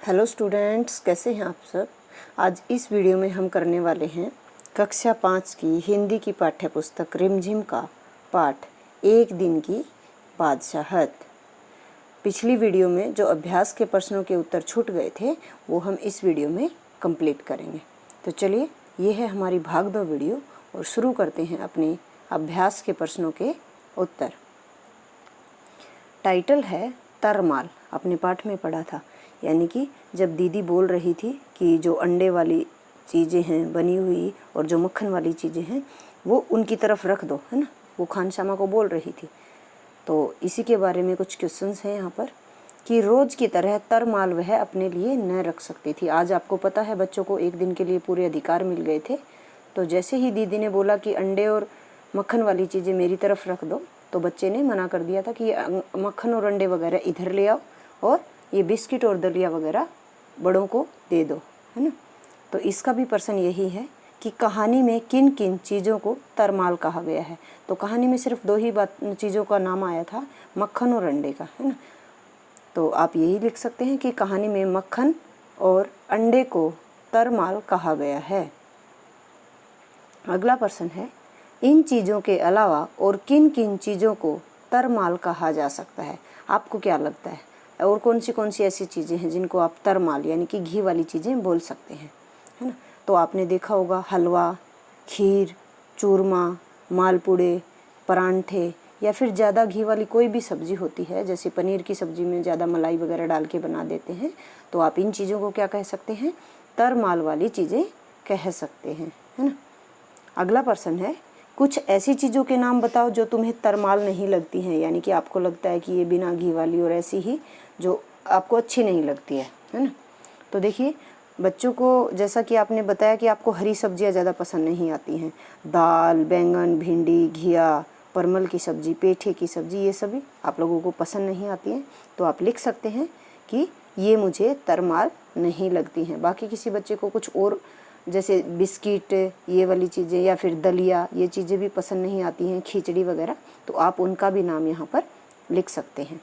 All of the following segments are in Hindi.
हेलो स्टूडेंट्स, कैसे हैं आप सब। आज इस वीडियो में हम करने वाले हैं कक्षा 5 की हिंदी की पाठ्य पुस्तक रिमझिम का पाठ एक दिन की बादशाहत। पिछली वीडियो में जो अभ्यास के प्रश्नों के उत्तर छूट गए थे वो हम इस वीडियो में कंप्लीट करेंगे। तो चलिए, ये है हमारी भाग 2 वीडियो और शुरू करते हैं अपने अभ्यास के प्रश्नों के उत्तर। टाइटल है तरमाल। अपने पाठ में पढ़ा था, यानी कि जब दीदी बोल रही थी कि जो अंडे वाली चीज़ें हैं बनी हुई और जो मक्खन वाली चीज़ें हैं वो उनकी तरफ रख दो, है ना। वो खानशामा को बोल रही थी। तो इसी के बारे में कुछ क्वेश्चंस हैं यहाँ पर कि रोज़ की तरह तरमाल वह अपने लिए न रख सकती थी। आज आपको पता है बच्चों को एक दिन के लिए पूरे अधिकार मिल गए थे। तो जैसे ही दीदी ने बोला कि अंडे और मक्खन वाली चीज़ें मेरी तरफ रख दो, तो बच्चे ने मना कर दिया था कि मक्खन और अंडे वगैरह इधर ले आओ और ये बिस्किट और दलिया वगैरह बड़ों को दे दो, है ना। तो इसका भी प्रश्न यही है कि कहानी में किन किन चीज़ों को तरमाल कहा गया है। तो कहानी में सिर्फ 2 ही चीज़ों का नाम आया था, मक्खन और अंडे का, है ना। तो आप यही लिख सकते हैं कि कहानी में मक्खन और अंडे को तरमाल कहा गया है। अगला प्रश्न है, इन चीज़ों के अलावा और किन किन चीज़ों को तरमाल कहा जा सकता है। आपको क्या लगता है, और कौन सी ऐसी चीज़ें हैं जिनको आप तरमाल यानी कि घी वाली चीज़ें बोल सकते हैं, है ना। तो आपने देखा होगा हलवा, खीर, चूरमा, मालपुड़े, परांठे या फिर ज़्यादा घी वाली कोई भी सब्ज़ी होती है, जैसे पनीर की सब्ज़ी में ज़्यादा मलाई वगैरह डाल के बना देते हैं। तो आप इन चीज़ों को क्या कह सकते हैं, तरमाल वाली चीज़ें कह सकते हैं, है ना। अगला प्रश्न है, कुछ ऐसी चीज़ों के नाम बताओ जो तुम्हें तरमाल नहीं लगती हैं, यानी कि आपको लगता है कि ये बिना घी वाली और ऐसी ही जो आपको अच्छी नहीं लगती है ना। तो देखिए, बच्चों को जैसा कि आपने बताया कि आपको हरी सब्जियां ज़्यादा पसंद नहीं आती हैं, दाल, बैंगन, भिंडी, घिया, परमल की सब्ज़ी, पेठे की सब्ज़ी, ये सभी आप लोगों को पसंद नहीं आती हैं। तो आप लिख सकते हैं कि ये मुझे तरमाल नहीं लगती हैं। बाकी किसी बच्चे को कुछ और जैसे बिस्किट, ये वाली चीज़ें या फिर दलिया, ये चीज़ें भी पसंद नहीं आती हैं, खिचड़ी वगैरह, तो आप उनका भी नाम यहाँ पर लिख सकते हैं।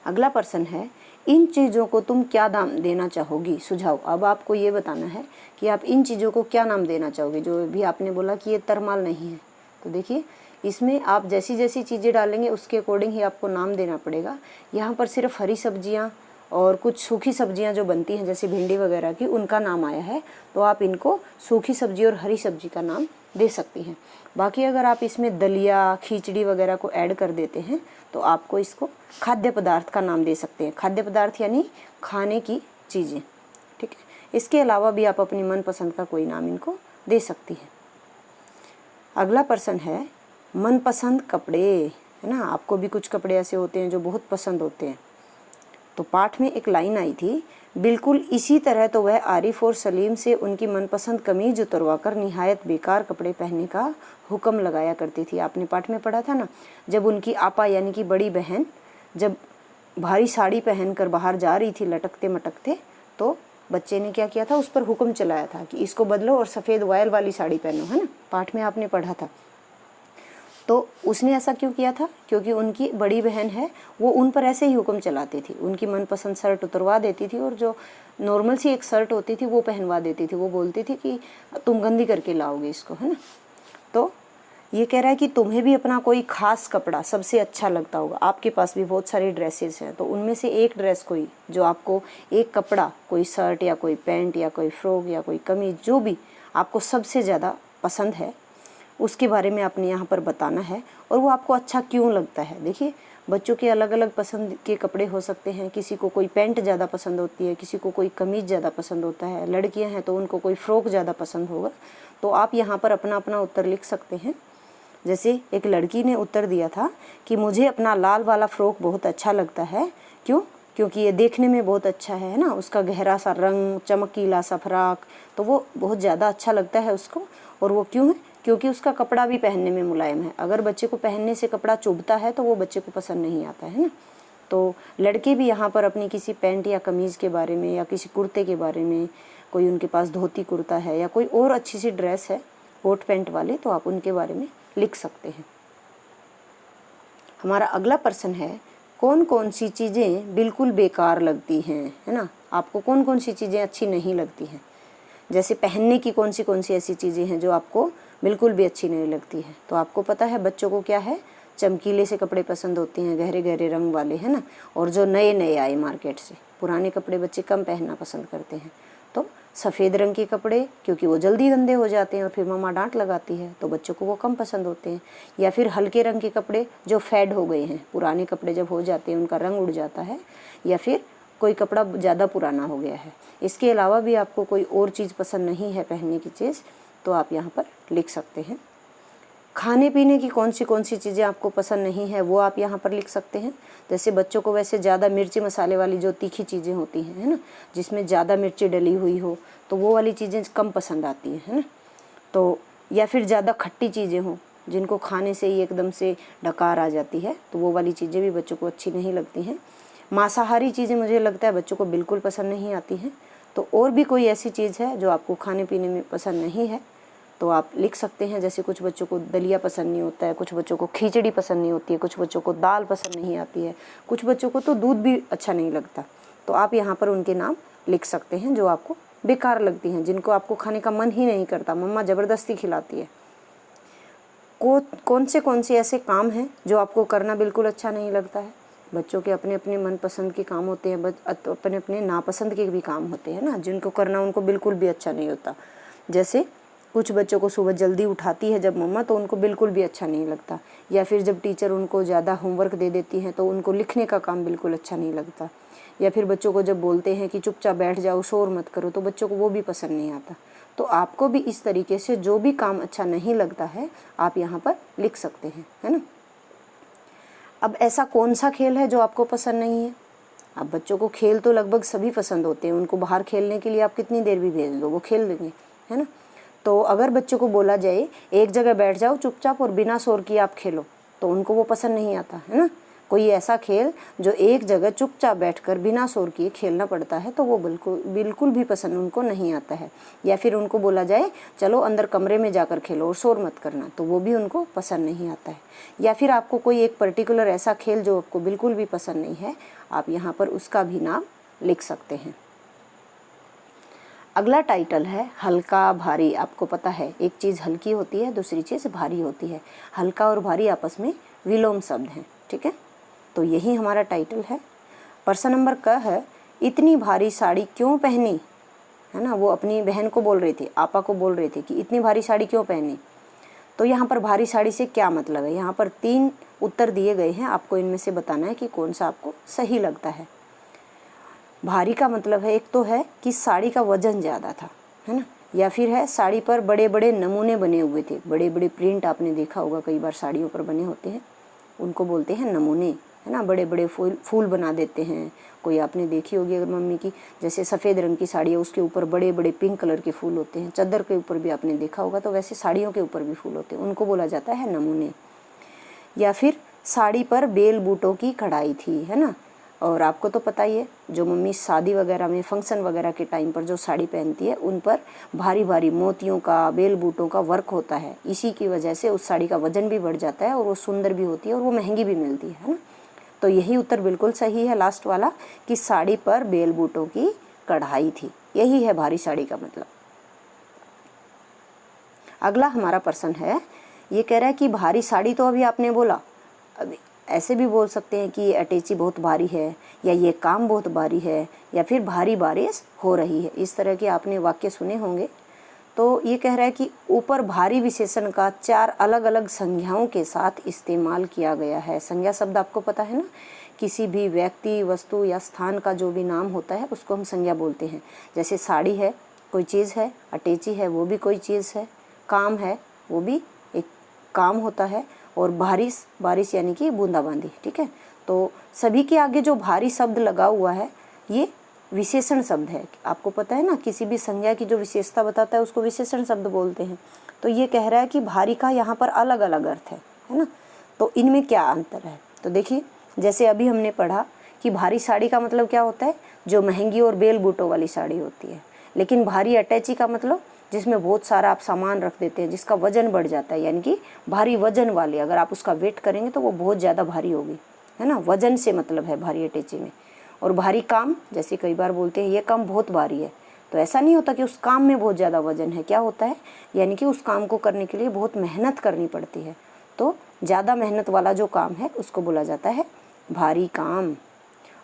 अगला प्रश्न है, इन चीज़ों को तुम क्या नाम देना चाहोगी, सुझाव। अब आपको ये बताना है कि आप इन चीज़ों को क्या नाम देना चाहोगे जो भी आपने बोला कि ये तरमाल नहीं है। तो देखिए, इसमें आप जैसी जैसी चीज़ें डालेंगे उसके अकॉर्डिंग ही आपको नाम देना पड़ेगा। यहाँ पर सिर्फ हरी सब्जियाँ और कुछ सूखी सब्जियां जो बनती हैं जैसे भिंडी वगैरह की, उनका नाम आया है, तो आप इनको सूखी सब्जी और हरी सब्जी का नाम दे सकती हैं। बाकी अगर आप इसमें दलिया, खिचड़ी वगैरह को ऐड कर देते हैं तो आपको इसको खाद्य पदार्थ का नाम दे सकते हैं। खाद्य पदार्थ यानी खाने की चीज़ें, ठीक है। इसके अलावा भी आप अपनी मनपसंद का कोई नाम इनको दे सकती हैं। अगला प्रश्न है, मनपसंद कपड़े, है ना। आपको भी कुछ कपड़े ऐसे होते हैं जो बहुत पसंद होते हैं। तो पाठ में एक लाइन आई थी, बिल्कुल इसी तरह तो वह आरिफ और सलीम से उनकी मनपसंद कमीज उतरवाकर निहायत बेकार कपड़े पहनने का हुक्म लगाया करती थी। आपने पाठ में पढ़ा था ना, जब उनकी आपा यानी कि बड़ी बहन जब भारी साड़ी पहनकर बाहर जा रही थी लटकते मटकते, तो बच्चे ने क्या किया था, उस पर हुक्म चलाया था कि इसको बदलो और सफ़ेद वायल वाली साड़ी पहनो, है ना। पाठ में आपने पढ़ा था। तो उसने ऐसा क्यों किया था, क्योंकि उनकी बड़ी बहन है, वो उन पर ऐसे ही हुक्म चलाती थी। उनकी मनपसंद शर्ट उतरवा देती थी और जो नॉर्मल सी एक शर्ट होती थी वो पहनवा देती थी। वो बोलती थी कि तुम गंदी करके लाओगे इसको, है ना। तो ये कह रहा है कि तुम्हें भी अपना कोई खास कपड़ा सबसे अच्छा लगता होगा। आपके पास भी बहुत सारी ड्रेसेस हैं, तो उनमें से एक ड्रेस कोई जो आपको, एक कपड़ा, कोई शर्ट या कोई पैंट या कोई फ्रॉक या कोई कमीज, जो भी आपको सबसे ज़्यादा पसंद है उसके बारे में आपने यहाँ पर बताना है और वो आपको अच्छा क्यों लगता है। देखिए, बच्चों के अलग अलग पसंद के कपड़े हो सकते हैं। किसी को कोई पैंट ज़्यादा पसंद होती है, किसी को कोई कमीज़ ज़्यादा पसंद होता है, लड़कियाँ हैं तो उनको कोई फ्रॉक ज़्यादा पसंद होगा। तो आप यहाँ पर अपना अपना उत्तर लिख सकते हैं। जैसे एक लड़की ने उत्तर दिया था कि मुझे अपना लाल वाला फ्रॉक बहुत अच्छा लगता है। क्यों? क्योंकि ये देखने में बहुत अच्छा है ना, उसका गहरा सा रंग, चमकीला सा फ्राक, तो वो बहुत ज़्यादा अच्छा लगता है उसको। और वो क्यों है? क्योंकि उसका कपड़ा भी पहनने में मुलायम है। अगर बच्चे को पहनने से कपड़ा चुभता है तो वो बच्चे को पसंद नहीं आता है ना। तो लड़के भी यहाँ पर अपनी किसी पैंट या कमीज़ के बारे में या किसी कुर्ते के बारे में, कोई उनके पास धोती कुर्ता है या कोई और अच्छी सी ड्रेस है कोट पैंट वाली, तो आप उनके बारे में लिख सकते हैं। हमारा अगला प्रश्न है, कौन कौन सी चीज़ें बिल्कुल बेकार लगती हैं, है ना। आपको कौन कौन सी चीज़ें अच्छी नहीं लगती हैं। जैसे पहनने की कौन सी ऐसी चीज़ें हैं जो आपको बिल्कुल भी अच्छी नहीं लगती है। तो आपको पता है बच्चों को क्या है, चमकीले से कपड़े पसंद होते हैं, गहरे गहरे रंग वाले, है ना। और जो नए नए आए मार्केट से, पुराने कपड़े बच्चे कम पहनना पसंद करते हैं। तो सफ़ेद रंग के कपड़े, क्योंकि वो जल्दी गंदे हो जाते हैं और फिर मम्मा डांट लगाती है, तो बच्चों को वो कम पसंद होते हैं। या फिर हल्के रंग के कपड़े जो फेड हो गए हैं, पुराने कपड़े जब हो जाते हैं उनका रंग उड़ जाता है, या फिर कोई कपड़ा ज़्यादा पुराना हो गया है। इसके अलावा भी आपको कोई और चीज़ पसंद नहीं है पहनने की चीज़, तो आप यहाँ पर लिख सकते हैं। खाने पीने की कौन सी चीज़ें आपको पसंद नहीं है वो आप यहाँ पर लिख सकते हैं। जैसे बच्चों को वैसे ज़्यादा मिर्ची मसाले वाली जो तीखी चीज़ें होती हैं, है ना, जिसमें ज़्यादा मिर्ची डली हुई हो, तो वो वाली चीज़ें कम पसंद आती हैं, है ना। तो या फिर ज़्यादा खट्टी चीज़ें हों जिनको खाने से ही एकदम से डकार आ जाती है, तो वो वाली चीज़ें भी बच्चों को अच्छी नहीं लगती हैं। मांसाहारी चीज़ें मुझे लगता है बच्चों को बिल्कुल पसंद नहीं आती हैं। तो और भी कोई ऐसी चीज़ है जो आपको खाने पीने में पसंद नहीं है तो आप लिख सकते हैं। जैसे कुछ बच्चों को दलिया पसंद नहीं होता है, कुछ बच्चों को खिचड़ी पसंद नहीं होती है, कुछ बच्चों को दाल पसंद नहीं आती है, कुछ बच्चों को तो दूध भी अच्छा नहीं लगता। तो आप यहाँ पर उनके नाम लिख सकते हैं जो आपको बेकार लगती हैं, जिनको आपको खाने का मन ही नहीं करता, मम्मा ज़बरदस्ती खिलाती है। कौन से ऐसे काम हैं जो आपको करना बिल्कुल अच्छा नहीं लगता है। बच्चों के अपने अपने मनपसंद के काम होते हैं, अपने अपने नापसंद के भी काम होते हैं ना, जिनको करना उनको बिल्कुल भी अच्छा नहीं होता। जैसे कुछ बच्चों को सुबह जल्दी उठाती है जब मम्मा, तो उनको बिल्कुल भी अच्छा नहीं लगता। या फिर जब टीचर उनको ज़्यादा होमवर्क दे देती हैं तो उनको लिखने का काम बिल्कुल अच्छा नहीं लगता। या फिर बच्चों को जब बोलते हैं कि चुपचाप बैठ जाओ, शोर मत करो, तो बच्चों को वो भी पसंद नहीं आता। तो आपको भी इस तरीके से जो भी काम अच्छा नहीं लगता है आप यहाँ पर लिख सकते हैं, है ना। अब ऐसा कौन सा खेल है जो आपको पसंद नहीं है। अब बच्चों को खेल तो लगभग सभी पसंद होते हैं, उनको बाहर खेलने के लिए आप कितनी देर भी भेज दो वो खेल लेंगे, है ना। तो अगर बच्चों को बोला जाए एक जगह बैठ जाओ चुपचाप और बिना शोर किए आप खेलो, तो उनको वो पसंद नहीं आता, है ना। कोई ऐसा खेल जो एक जगह चुपचाप बैठकर बिना शोर किए खेलना पड़ता है, तो वो बिल्कुल भी पसंद उनको नहीं आता है। या फिर उनको बोला जाए चलो अंदर कमरे में जाकर खेलो और शोर मत करना, तो वो भी उनको पसंद नहीं आता है। या फिर आपको कोई एक पर्टिकुलर ऐसा खेल जो आपको बिल्कुल भी पसंद नहीं है, आप यहाँ पर उसका भी नाम लिख सकते हैं। अगला टाइटल है हल्का भारी। आपको पता है एक चीज़ हल्की होती है, दूसरी चीज़ भारी होती है। हल्का और भारी आपस में विलोम शब्द हैं, ठीक है। तो यही हमारा टाइटल है। प्रश्न नंबर क है, इतनी भारी साड़ी क्यों पहनी, है ना। वो अपनी बहन को बोल रही थी, आपा को बोल रही थी कि इतनी भारी साड़ी क्यों पहनी। तो यहाँ पर भारी साड़ी से क्या मतलब है। यहाँ पर 3 उत्तर दिए गए हैं, आपको इनमें से बताना है कि कौन सा आपको सही लगता है। भारी का मतलब है, एक तो है कि साड़ी का वजन ज़्यादा था, है ना। या फिर है साड़ी पर बड़े बड़े नमूने बने हुए थे, बड़े बड़े प्रिंट आपने देखा होगा कई बार साड़ियों पर बने होते हैं, उनको बोलते हैं नमूने, है ना। बड़े बड़े फूल बना देते हैं। कोई आपने देखी होगी अगर मम्मी की, जैसे सफ़ेद रंग की साड़ी है उसके ऊपर बड़े बड़े पिंक कलर के फूल होते हैं। चादर के ऊपर भी आपने देखा होगा, तो वैसे साड़ियों के ऊपर भी फूल होते हैं, उनको बोला जाता है नमूने। या फिर साड़ी पर बेल बूटों की कढ़ाई थी, है ना। और आपको तो पता ही है जो मम्मी शादी वगैरह में फंक्शन वगैरह के टाइम पर जो साड़ी पहनती है उन पर भारी भारी मोतियों का, बेल बूटों का वर्क होता है। इसी की वजह से उस साड़ी का वजन भी बढ़ जाता है और वो सुंदर भी होती है और वो महंगी भी मिलती है ना। तो यही उत्तर बिल्कुल सही है लास्ट वाला, कि साड़ी पर बेल बूटों की कढ़ाई थी। यही है भारी साड़ी का मतलब। अगला हमारा प्रश्न है, ये कह रहा है कि भारी साड़ी तो अभी आपने बोला, अभी ऐसे भी बोल सकते हैं कि ये अटैची बहुत भारी है, या ये काम बहुत भारी है, या फिर भारी बारिश हो रही है। इस तरह के आपने वाक्य सुने होंगे। तो ये कह रहा है कि ऊपर भारी विशेषण का 4 अलग अलग संज्ञाओं के साथ इस्तेमाल किया गया है। संज्ञा शब्द आपको पता है ना, किसी भी व्यक्ति, वस्तु या स्थान का जो भी नाम होता है उसको हम संज्ञा बोलते हैं। जैसे साड़ी है कोई चीज़ है, अटैची है वो भी कोई चीज़ है, काम है वो भी एक काम होता है, और बारिश यानी कि बूंदाबांदी, ठीक है। तो सभी के आगे जो भारी शब्द लगा हुआ है ये विशेषण शब्द है। आपको पता है ना, किसी भी संज्ञा की जो विशेषता बताता है उसको विशेषण शब्द बोलते हैं। तो ये कह रहा है कि भारी का यहाँ पर अलग अलग अर्थ है ना। तो इनमें क्या अंतर है, तो देखिए जैसे अभी हमने पढ़ा कि भारी साड़ी का मतलब क्या होता है, जो महंगी और बेल बूटों वाली साड़ी होती है। लेकिन भारी अटैची का मतलब जिसमें बहुत सारा आप सामान रख देते हैं, जिसका वजन बढ़ जाता है, यानी कि भारी वजन वाली, अगर आप उसका वेट करेंगे तो वो बहुत ज़्यादा भारी होगी, है ना, वजन से मतलब है भारी अटैची में। और भारी काम, जैसे कई बार बोलते हैं ये काम बहुत भारी है, तो ऐसा नहीं होता कि उस काम में बहुत ज़्यादा वजन है, क्या होता है यानी कि उस काम को करने के लिए बहुत मेहनत करनी पड़ती है, तो ज़्यादा मेहनत वाला जो काम है उसको बोला जाता है भारी काम।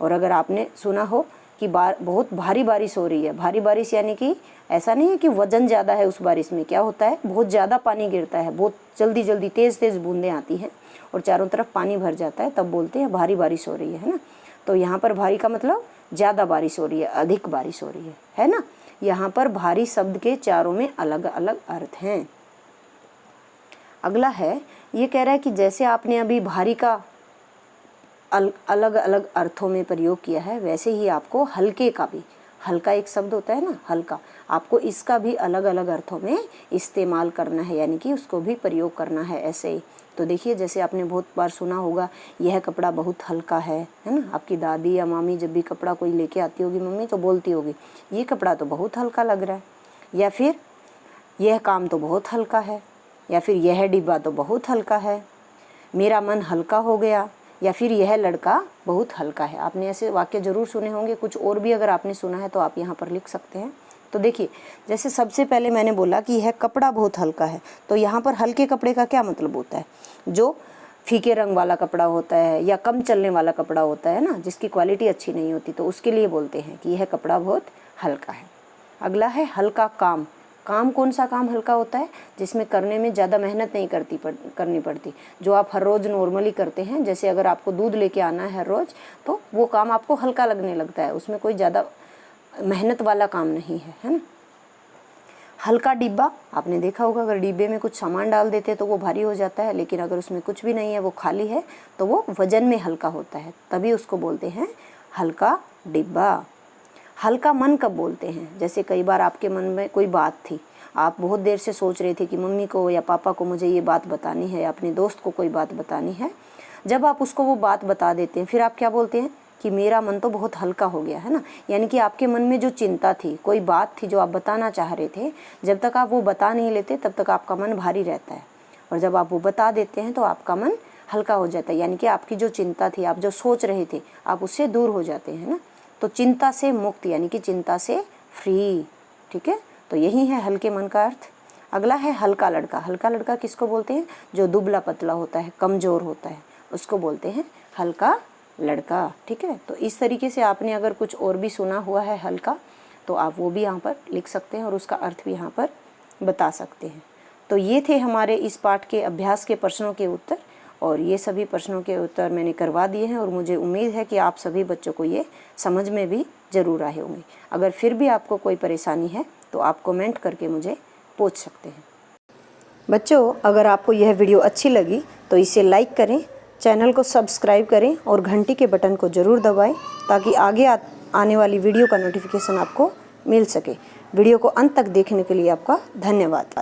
और अगर आपने सुना हो कि बहुत भारी बारिश हो रही है, भारी बारिश यानी कि ऐसा नहीं है कि वजन ज़्यादा है उस बारिश में, क्या होता है बहुत ज़्यादा पानी गिरता है, बहुत जल्दी जल्दी तेज़ तेज़ बूंदें आती हैं और चारों तरफ पानी भर जाता है, तब बोलते हैं भारी बारिश हो रही है ना। तो यहाँ पर भारी का मतलब ज़्यादा बारिश हो रही है, अधिक बारिश हो रही है ना। यहाँ पर भारी शब्द के चारों में अलग अलग अर्थ हैं। अगला है, ये कह रहा है कि जैसे आपने अभी भारी का अलग अलग अर्थों में प्रयोग किया है, वैसे ही आपको हल्के का भी, हल्का एक शब्द होता है ना हल्का, आपको इसका भी अलग अलग अर्थों में इस्तेमाल करना है, यानी कि उसको भी प्रयोग करना है ऐसे ही। तो देखिए, जैसे आपने बहुत बार सुना होगा यह कपड़ा बहुत हल्का है ना। आपकी दादी या मामी जब भी कपड़ा कोई लेके आती होगी मम्मी, तो बोलती होगी ये कपड़ा तो बहुत हल्का लग रहा है, या फिर यह काम तो बहुत हल्का है, या फिर यह डिब्बा तो बहुत हल्का है, मेरा मन हल्का हो गया, या फिर यह लड़का बहुत हल्का है। आपने ऐसे वाक्य ज़रूर सुने होंगे, कुछ और भी अगर आपने सुना है तो आप यहाँ पर लिख सकते हैं। तो देखिए, जैसे सबसे पहले मैंने बोला कि यह कपड़ा बहुत हल्का है, तो यहाँ पर हल्के कपड़े का क्या मतलब होता है, जो फीके रंग वाला कपड़ा होता है या कम चलने वाला कपड़ा होता है ना, जिसकी क्वालिटी अच्छी नहीं होती, तो उसके लिए बोलते हैं कि यह कपड़ा बहुत हल्का है। अगला है हल्का काम। काम कौन सा काम हल्का होता है, जिसमें करने में ज़्यादा मेहनत नहीं करनी पड़ती, जो आप हर रोज़ नॉर्मली करते हैं। जैसे अगर आपको दूध लेके आना है हर रोज़, तो वो काम आपको हल्का लगने लगता है, उसमें कोई ज़्यादा मेहनत वाला काम नहीं है ना। हल्का डिब्बा, आपने देखा होगा अगर डिब्बे में कुछ सामान डाल देते हैं तो वो भारी हो जाता है, लेकिन अगर उसमें कुछ भी नहीं है, वो खाली है, तो वो वजन में हल्का होता है, तभी उसको बोलते हैं हल्का डिब्बा। हल्का मन कब बोलते हैं, जैसे कई बार आपके मन में कोई बात थी, आप बहुत देर से सोच रहे थे कि मम्मी को या पापा को मुझे ये बात बतानी है, या अपने दोस्त को कोई बात बतानी है। जब आप उसको वो बात बता देते हैं, फिर आप क्या बोलते हैं कि मेरा मन तो बहुत हल्का हो गया है ना। यानी कि आपके मन में जो चिंता थी, कोई बात थी जो आप बताना चाह रहे थे, जब तक आप वो बता नहीं लेते तब तक आपका मन भारी रहता है, और जब आप वो बता देते हैं तो आपका मन हल्का हो जाता है। यानी कि आपकी जो चिंता थी, आप जो सोच रहे थे, आप उससे दूर हो जाते हैं ना। तो चिंता से मुक्त, यानी कि चिंता से फ्री, ठीक है। तो यही है हल्के मन का अर्थ। अगला है हल्का लड़का। हल्का लड़का किसको बोलते हैं, जो दुबला पतला होता है, कमज़ोर होता है, उसको बोलते हैं हल्का लड़का, ठीक है। तो इस तरीके से आपने अगर कुछ और भी सुना हुआ है हल्का, तो आप वो भी यहाँ पर लिख सकते हैं और उसका अर्थ भी यहाँ पर बता सकते हैं। तो ये थे हमारे इस पाठ के अभ्यास के प्रश्नों के उत्तर, और ये सभी प्रश्नों के उत्तर मैंने करवा दिए हैं, और मुझे उम्मीद है कि आप सभी बच्चों को ये समझ में भी ज़रूर आए होंगे। अगर फिर भी आपको कोई परेशानी है तो आप कमेंट करके मुझे पूछ सकते हैं। बच्चों, अगर आपको यह वीडियो अच्छी लगी तो इसे लाइक करें, चैनल को सब्सक्राइब करें और घंटी के बटन को ज़रूर दबाएं, ताकि आगे आने वाली वीडियो का नोटिफिकेशन आपको मिल सके। वीडियो को अंत तक देखने के लिए आपका धन्यवाद।